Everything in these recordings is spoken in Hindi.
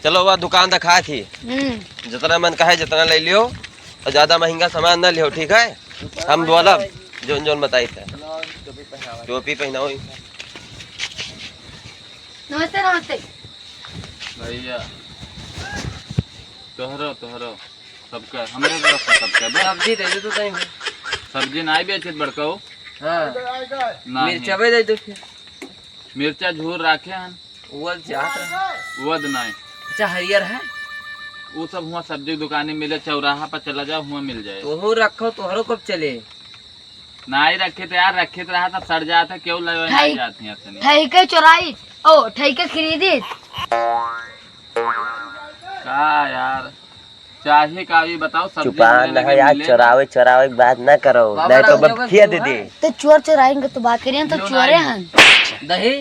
चलो वह दुकान दिखा थी, जितना मन का है जितना ले लियो और ज्यादा महंगा सामान न लियो, ठीक है। हम बोला जोन जोन बताई थे। टोपी पहनाओ। नमस्ते नमस्ते भैया। तोहरो तोहरो सबका हमरे तरफ का सबका सब्जी दे दो तो कहीं सब्जी नहीं बेचे बड़काऊ। हां मिर्चा भी दे दो फिर। मिर्चा झूर रखे हन वो जात है वद नहीं। अच्छा हरियर है वो सब हुआ सब्जी की दुकानें मिले, चौराहा पर चला जाओ हुआ मिल जाए। तोहू रखो तोहरो कब चले नहीं रखे तो यार, रखे तो रहा था सड़ जाता, क्यों लगे नहीं जाती है इतनी। ठेके चुराई ओ ठेके खरीदी का यार चाहिए का भी बताओ। सब्जी चुपान है यार, चोरावे चोरावे की बात न करो, नहीं तो बखिया दे दे। तो चोर चुराएंगे तो बात करिए तो चोरे हैं। दही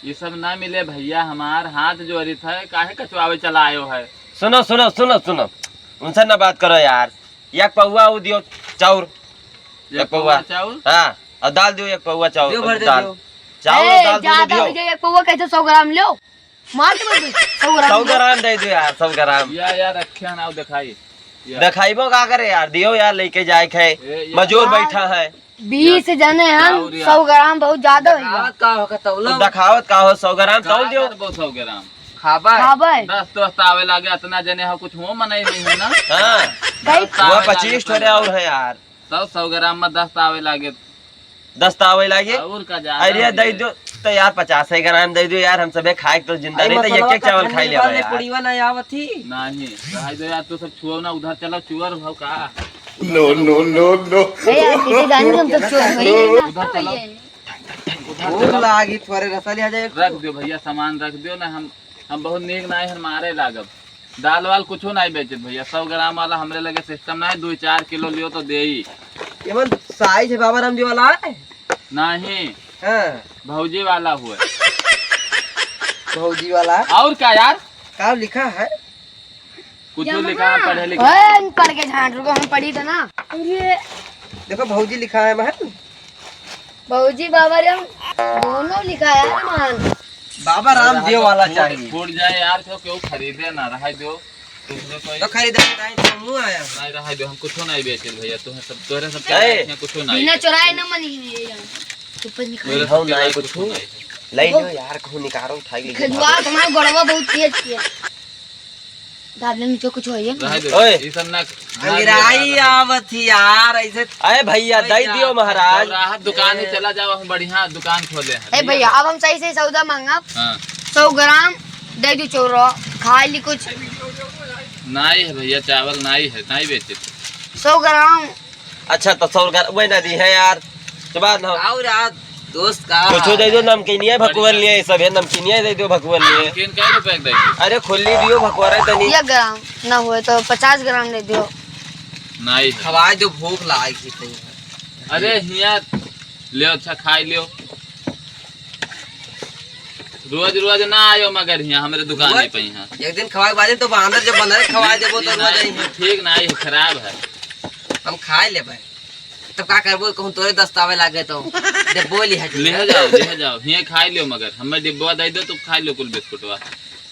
ये सब ना मिले भैया, हमार हाथ जोड़ी था काहे कचवावे चला आयो है। सुनो सुनो सुनो सुनो, उनसे ना बात करो यार। एक पौवा वो दियो चाउर, एक पौवा चाउर हाँ, और दाल दियो एक पौवा चाउर दियो भर दे दाल दियो। चाउर और दाल दोनों दियो। एक पौवा कैसे 100 ग्राम लो मार के 100 ग्राम 100 ग्राम दे दो यार, 100 ग्राम। यार रखे ना दिखाई दिखाइबो का करे यार, दियो यार लेके जाए खे, मजूर बैठा है। 20 जने हम 100 ग्राम बहुत ज्यादा है। का होगा तौलो दिखावत का हो 100 ग्राम तौल दियो। 100 ग्राम खाबा खाबे 10 दोस्त आवे लागे, इतना जने हो कुछ हो मनाई नहीं है ना। हाँ वो 25 ठोरे और है यार। 100 ग्राम में 10 आवे लागे, 10 तावे लागे। और का जा अरे दे दो तो यार 50 ग्राम दे दो यार, हम सबे खाए तो जिंदा नहीं तो एक एक चावल खाई ले यार। पुड़ीवा नहीं आवत थी नहीं रह दो यार, तू सब छुओ ना, उधर चलो चुअर भाव का। नो नो नो नो यार किसी गाने हम तो चोर वही उधर चलो भूख लागी थोड़े रसली आ जाए। रख दो भैया, सामान रख दो ना। हम बहुत नीक नहीं है, मारे लागब। दाल वाल कुछ नहीं बेचे भैया, 100 ग्राम वाला हमरे लगे सिस्टम नहीं। 2-4 किलो लियो तो दे ही एमन साइज है बाबा राम जी वाला है नहीं। हां भौजी वाला हुआ भौजी वाला और क्या यार, का लिखा है कुछ लिखा है, पढ़े लिखे। ओए पढ़ के झांट रुको, हम पढ़ी था ना। अरे देखो भौजी लिखा है महन, बाबूजी बाबा राम दोनों लिखा है मान। बाबा राम जी वाला चाहिए। फूट जाए यार, क्यों खरीदे ना रह दो दूसरे कोई तो खरीदा तो मुंह आया नहीं रह दो। हम कुछ नहीं बेचे भैया, तुम्हें सब तोरे सब ए, कुछ नहीं। बिना चुराए ना मनी तो पर निकाल हम नहीं कुछ ले लो यार, कहूं निकारो उठाई ले। खजुआ तुम्हारा गड़वा बहुत तेज किया दादले नीचे कुछ होइए रह दो ओए। ये सब ना अंग्राई आवत थी यार ऐसे। अरे भैया दे दियो महाराज। राहत दुकान ही चला जाओ, हम बढ़िया दुकान खोले हैं। ए भैया अब हम सही से सौदा मांगा। हाँ 100 ग्राम दे दो चोरो खा ली कुछ। नहीं है भैया, चावल नहीं है, नहीं बेचे 100 ग्राम अच्छा तो 100 ग्राम वही ना दी है यार, तो बात ना और यार दोस्त का कुछ दे दो। नमकीनिया भकुवर लिए सब है, नमकीनिया दे दो भकुवर लिए। लेकिन कै रुपए के देंगे? अरे खुली दियो भकुवर है तनी। 1 ग्राम ना हुए तो 50 ग्राम दे दियो। नहीं है। खवाए जो भूख लागी थी। अरे हिया लियो, अच्छा खाई लियो। रोज रोज ना आयो मगर हिया हमरे दुकान पे यहाँ एक दिन खवाए बाजे तो बांदर जब बना खवाए देबो तो रोज आई ठीक नहीं है, खराब है। हम खाए लेबे तब का करबो, कहूं तोरे दस्तावे लागे तो दे बोली है ले जाओ हिया खाई लियो, मगर हमें डिब्बा दे दो तो खाई लो कुल बिस्कुटवा।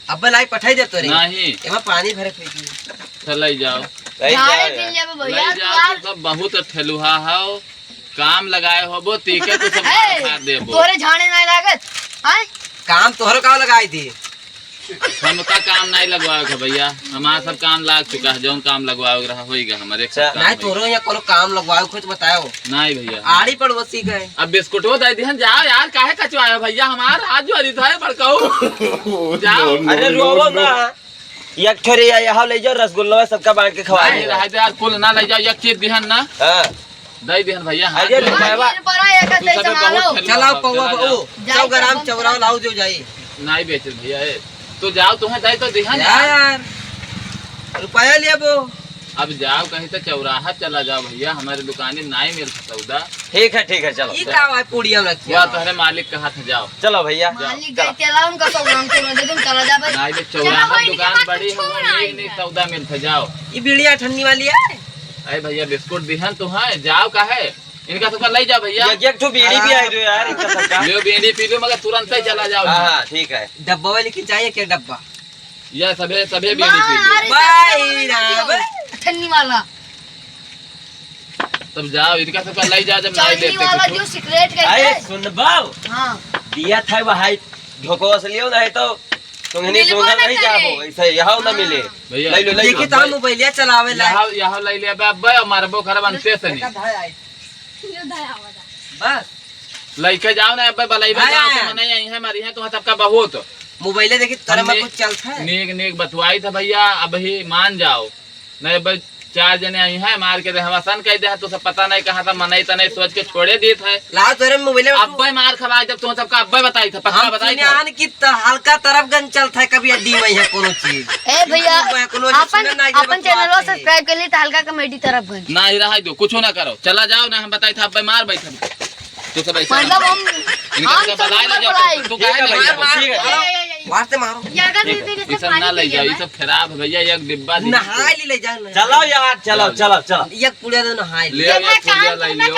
अब लाई पठाई दे तोरे नहीं एमा पानी भरे फेंकी। चल ले जाओ झाड़े फिर लेबे ले भैया जाओ। तो सब बहुत ठेलुहा हो, काम लगाए हो वो तीखे तो सब खा देबो। तोरे झाड़े नहीं लागत हां काम तोहरो का लगाई थी। हमका काम नहीं लगवाओ है भैया, हमारा सब काम लाग चुका है। जौन काम लगवाओ रहा होएगा हमारे एक सब काम नहीं तोरो या कोनो काम लगवाओ खुद बताओ। नहीं भैया आड़ी पड़ोसी गए अब बिस्कुटो दे दिहन। जाओ यार, काहे कचवायो भैया, हमार हाथ जोड़ी था बड़काऊ। जाओ अरे रोवो ना, एक ठोरे यहाँ ले जाओ, रसगुल्ला सबका बांट के खवा नहीं दे। रह दे यार, कुल ना ले जाओ, एक चीज दिहन ना हां दे दिहन भैया। हाथ अरे जोड़। रुपया परा एक तू सही सबे संभालो बहुत खेलुहा चलाओ हो, पौवा चला ओ 100 ग्राम चौराव लाओ जो जाई। नहीं बेचे भैया ए। तो जाओ, तुम्हें दे तो दिहन यार रुपया लेबो। अब जाओ कहीं तो चौराहा चला जाओ भैया, हमारे दुकाने नहीं मिलता सौदा। ठीक है चलो। ई का है पूड़िया रखी या तुम्हारे मालिक के हाथ चलो चलो भैया। मालिक गए चला उनका 100 ग्राम चोरो दे तुम चला जा भाई। नहीं बे चौराहा दुकान बड़ी है, वहाँ नहीं सौदा मिलता। जाओ ई बीड़िया ठन्नी वाली है। अरे भैया बिस्कुट दिहन तो है, जाओ का है इनका सबका ले जाओ भैया। एक ठो बीड़ी भी आई यार इनका सबका। लियो बीड़ी पी लो मगर तुरंत ही चला जाओ। हाँ ठीक है। डब्बा में लेके चाहिए क्या डब्बा? यह सभे सभे बीड़ी पी लो। भाई राम ठन्नी वाला तब जाओ इनका सबका ले जाओ जब नहीं चाइनी वाला देते जो सिगरेट कहते अरे हैं। सुन बाबू हाँ दिया था वहाँ ढोको से लियो नहीं तो तुम्हें मिलबो सुंगा ना नहीं करे। जाबो ऐसे यहाँ ना मिले। भैया। ले लो ले देखिए लो। तो हम मोबाइलिया चलावे ला यहाँ यहाँ ले लिया अब्बा और मारबो खराब अंते से नहीं बस लेके जाओ ना अब्बा भलाई हाँ, गांव से हाँ। मनाई आई है हमारी है तो सबका बहुत मोबाइले देखिए तरह में हमने- कुछ चलता है। नेक नेक बतवाई था भैया अब ही मान जाओ नहीं अब 4 जने आई है मार के हम सन कह दे तो सब पता नहीं कहा था मनाई तो नहीं सोच के छोड़े दी थे। लाओ तेरे मोबाइले में अब्बा मार खवा जब तुम सबका अब्बा बताई था पक्का हम बताई सुने था। आन की हल्का तरफ गन चलता है कभी अड्डी में है कोनो चीज। ए भैया कोनो अपन अपन चैनल को सब्सक्राइब कर ली तो हल्का कमेडी तरफ गन ना ही रहा दो कुछ ना करो चला जाओ ना हम बताई था अब्बा मार बैठा तो सब ऐसा मतलब हम इनका हम सब बलाई ले सब जाओ बलाई। तू ठीक काहे है नहीं भैया, जाओ? ठीक है। वार से मारो ये अगर ठीक है, ये सब ना ले जाओ ये सब खराब है भैया एक डिब्बा दे नहाए ले जाओ ना। चलो यार चलो चलो चलो। एक पुड़िया दो नहाए ले आओ एक पुड़िया ले लियो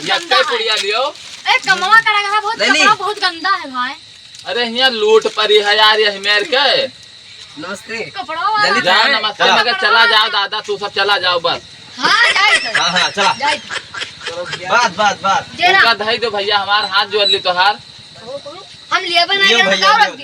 या कई पुड़िया लियो। ए कमवा करेगा बहुत नहीं, नहीं। कपड़ा बहुत गंदा है भाई अरे यहाँ लूट पड़ी है यार ये मेर के नमस्ते कपड़ा वाला जल्दी जा जाए। नमस्ते चला। मगर चला जाओ दादा तू सब चला जाओ बस हाँ जाए तो हाँ हाँ चला जाए बात जेना उनका दही दो भैया हमार हाथ जोड़ ली तो हार हम लिए बनाए लियो भैया, बताओ लियो। रख दी